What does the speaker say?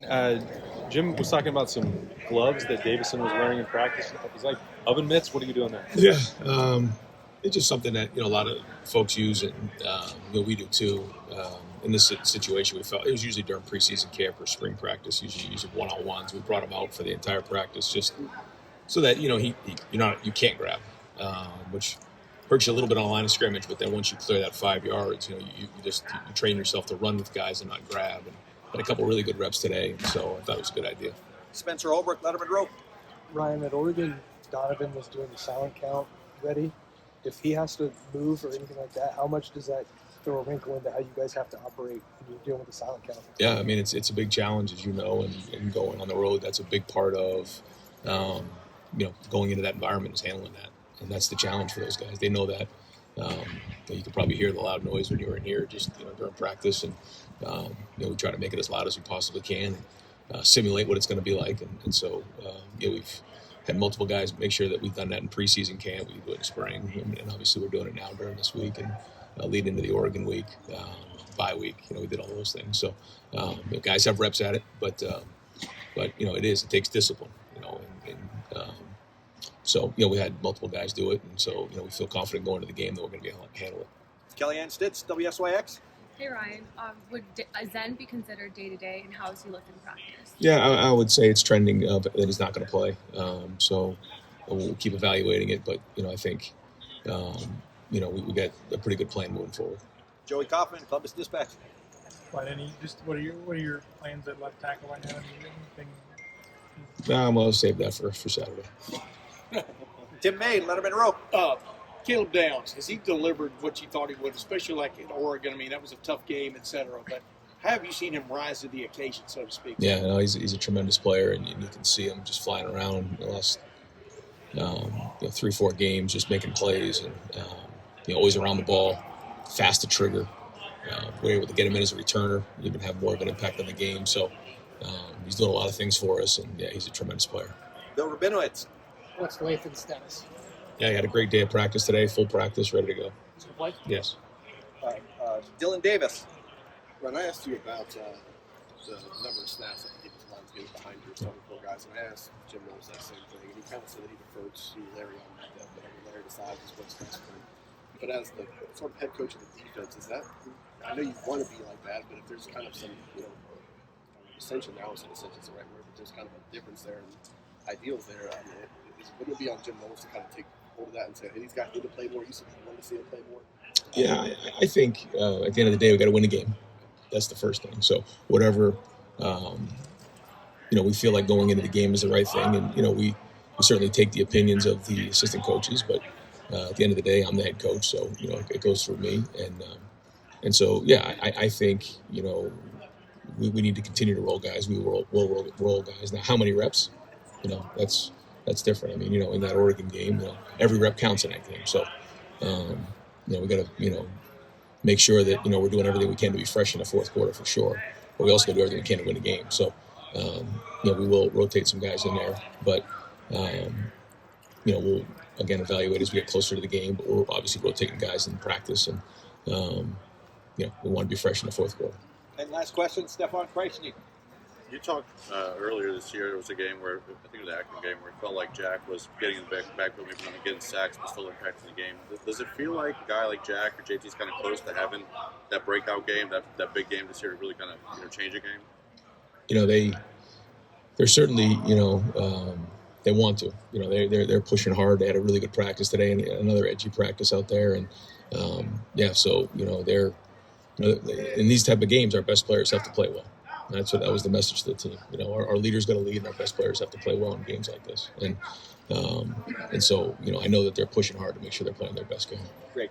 Uh, Jim was talking about some gloves that Davison was wearing in practice. He's like oven mitts. What are you doing there? Yeah, it's just something that a lot of folks use, and we do too. In this situation, we felt it was usually during preseason camp or spring practice. Usually, use one-on-ones. We brought him out for the entire practice, just so that you can't grab, which hurts you a little bit on the line of scrimmage. But then once you clear that 5 yards, you train yourself to run with guys and not grab. And had a couple really good reps today, so I thought it was a good idea. Spencer Holbrook, Letterman Rope. Ryan, at Oregon, Donovan was doing the silent count ready. If he has to move or anything like that, how much does that throw a wrinkle into how you guys have to operate when you're dealing with the silent count? Yeah, I mean, it's a big challenge, as you know, and going on the road, that's a big part of, going into that environment is handling that. And that's the challenge for those guys. They know that. You can probably hear the loud noise when you were in here just during practice. And, we try to make it as loud as we possibly can and simulate what it's going to be like. And so, we've had multiple guys make sure that we've done that in preseason camp. We do it in spring. And obviously we're doing it now during this week and lead into the Oregon week, bye week. We did all those things. So guys have reps at it, but it takes discipline, So, we had multiple guys do it, and so, we feel confident going to the game that we're going to be able to handle it. Kellyanne Stitz, WSYX. Hey, Ryan. Would Zen be considered day-to-day, and how is he looking in practice? Yeah, I would say it's trending that he's not going to play. So we'll keep evaluating it, but, I think, we got a pretty good plan moving forward. Joey Kaufman, Columbus Dispatch. What are your plans at left tackle right now? I'll save that for Saturday. Tim May, Letterman Rope. Caleb Downs, has he delivered what you thought he would, especially like in Oregon? I mean, that was a tough game, etc. But have you seen him rise to the occasion, so to speak? Yeah, no, he's a tremendous player, and you can see him just flying around the last 3-4 games, just making plays, and always around the ball, fast to trigger. We're able to get him in as a returner, even have more of an impact on the game. So he's doing a lot of things for us, and yeah, he's a tremendous player. Bill Rabinowitz. What's Lathan's status? Yeah, he had a great day of practice today, full practice, ready to go. Yes. Dylan Davis. When I asked you about the number of snaps that the defensive line is getting behind your 24 guys, and I asked Jim Knowles that same thing, and he kind of said that he deferred to Larry on that, whatever Larry decides is what's best for him. But as the sort of head coach of the defense, is that, I know you want to be like that, but if there's kind of some, dissension, I always say dissension is the right word, but there's kind of a difference there and ideals there, wouldn't it be on Jim Knowles to kind of take hold of that and say, hey, these guys need to play more, you want to see them play more? Yeah, I think at the end of the day, we got to win the game. That's the first thing. So whatever, we feel like going into the game is the right thing. And, we certainly take the opinions of the assistant coaches, but at the end of the day, I'm the head coach. So, it goes through me. And so, yeah, I think, we need to continue to roll guys. We will roll guys. Now, how many reps? That's different. I mean, in that Oregon game, every rep counts in that game. So, we got to, make sure that, we're doing everything we can to be fresh in the fourth quarter for sure. But we also got to do everything we can to win the game. So, we will rotate some guys in there. But, we'll, again, evaluate as we get closer to the game. But we're obviously rotating guys in practice. And, we want to be fresh in the fourth quarter. And last question, Stefan Kreisnig. You talked earlier this year, there was a game where, I think it was an Akron game, where it felt like Jack was getting in the backfield, maybe not getting sacks, but still impacting the game. Does it feel like a guy like Jack or JT's kind of close to having that breakout game, that big game this year to really kind of change a game? They're certainly, they want to. They're pushing hard. They had a really good practice today and another edgy practice out there. And, so, they're, in these type of games, our best players have to play well. That was the message to the team. Our leaders got to lead, and our best players have to play well in games like this. And so, I know that they're pushing hard to make sure they're playing their best game. Great.